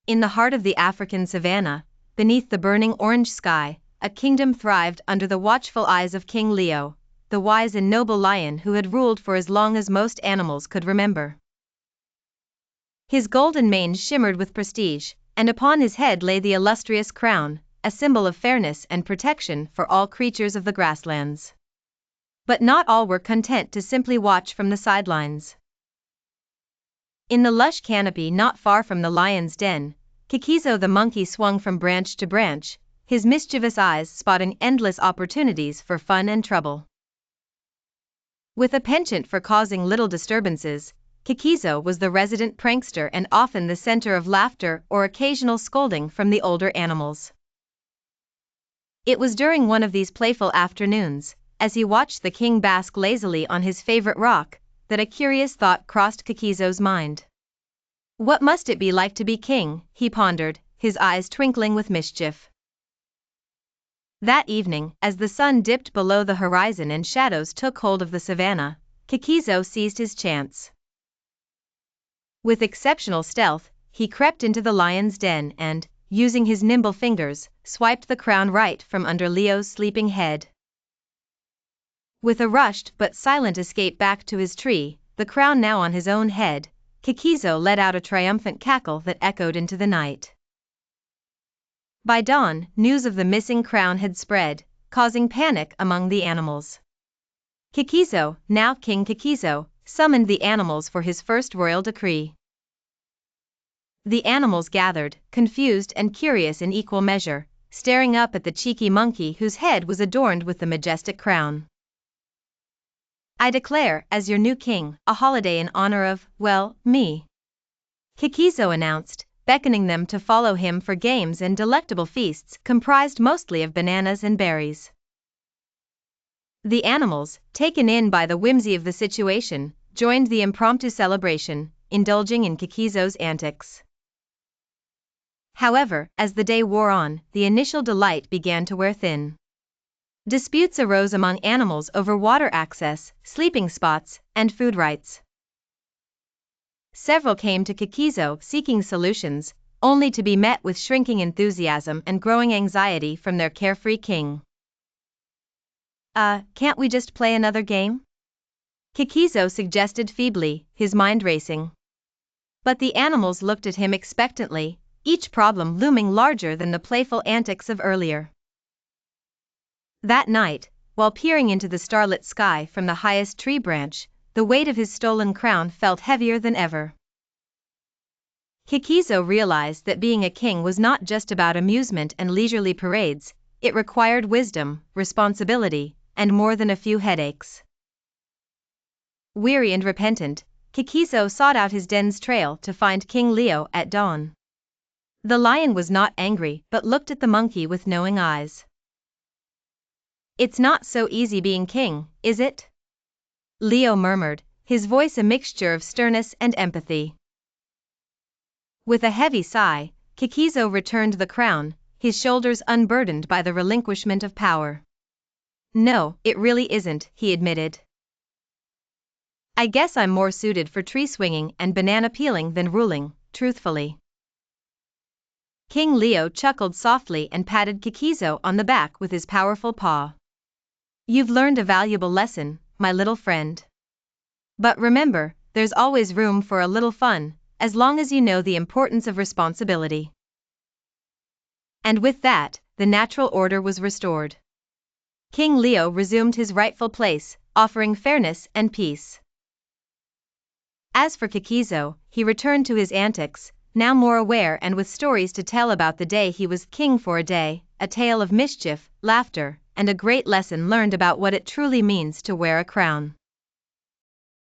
In the heart of the African savanna, beneath the burning orange sky, a kingdom thrived under the watchful eyes of King Leo, the wise and noble lion who had ruled for as long as most animals could remember. His golden mane shimmered with prestige, and upon his head lay the illustrious crown, a symbol of fairness and protection for all creatures of the grasslands. But not all were content to simply watch from the sidelines. In the lush canopy not far from the lion's den, Kikizo the monkey swung from branch to branch, his mischievous eyes spotting endless opportunities for fun and trouble. With a penchant for causing little disturbances, Kikizo was the resident prankster and often the center of laughter or occasional scolding from the older animals. It was during one of these playful afternoons, as he watched the king bask lazily on his favorite rock, that a curious thought crossed Kikizo's mind. What must it be like to be king, he pondered, his eyes twinkling with mischief. That evening, as the sun dipped below the horizon and shadows took hold of the savanna, Kikizo seized his chance. With exceptional stealth, he crept into the lion's den and, using his nimble fingers, swiped the crown right from under Leo's sleeping head. With a rushed but silent escape back to his tree, the crown now on his own head, Kikizo let out a triumphant cackle that echoed into the night. By dawn, news of the missing crown had spread, causing panic among the animals. Kikizo, now King Kikizo, summoned the animals for his first royal decree. The animals gathered, confused and curious in equal measure, staring up at the cheeky monkey whose head was adorned with the majestic crown. I declare, as your new king, a holiday in honor of, well, me, Kikizo announced, beckoning them to follow him for games and delectable feasts comprised mostly of bananas and berries. The animals, taken in by the whimsy of the situation, joined the impromptu celebration, indulging in Kikizo's antics. However, as the day wore on, the initial delight began to wear thin. Disputes arose among animals over water access, sleeping spots, and food rights. Several came to Kikizo seeking solutions, only to be met with shrinking enthusiasm and growing anxiety from their carefree king. Can't we just play another game? Kikizo suggested feebly, his mind racing. But the animals looked at him expectantly, each problem looming larger than the playful antics of earlier. That night, while peering into the starlit sky from the highest tree branch, the weight of his stolen crown felt heavier than ever. Kikizo realized that being a king was not just about amusement and leisurely parades, it required wisdom, responsibility, and more than a few headaches. Weary and repentant, Kikizo sought out his den's trail to find King Leo at dawn. The lion was not angry but looked at the monkey with knowing eyes. It's not so easy being king, is it? Leo murmured, his voice a mixture of sternness and empathy. With a heavy sigh, Kikizo returned the crown, his shoulders unburdened by the relinquishment of power. No, it really isn't, he admitted. I guess I'm more suited for tree swinging and banana peeling than ruling, truthfully. King Leo chuckled softly and patted Kikizo on the back with his powerful paw. You've learned a valuable lesson, my little friend. But remember, there's always room for a little fun, as long as you know the importance of responsibility. And with that, the natural order was restored. King Leo resumed his rightful place, offering fairness and peace. As for Kikizo, he returned to his antics, now more aware and with stories to tell about the day he was king for a day, a tale of mischief, laughter, and a great lesson learned about what it truly means to wear a crown.